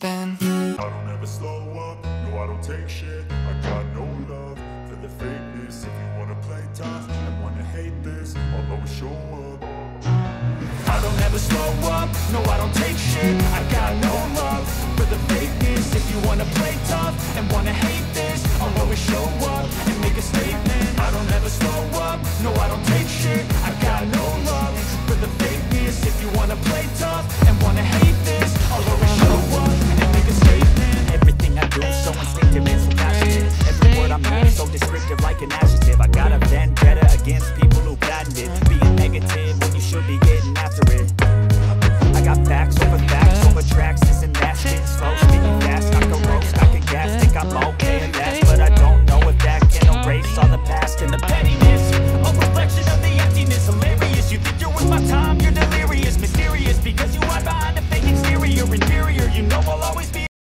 Then I don't ever slow up, no I don't take shit. I got no love for the fakeness. If you wanna play tough and wanna hate this, I'll always show up. I don't ever slow up, no I don't take shit. I got no love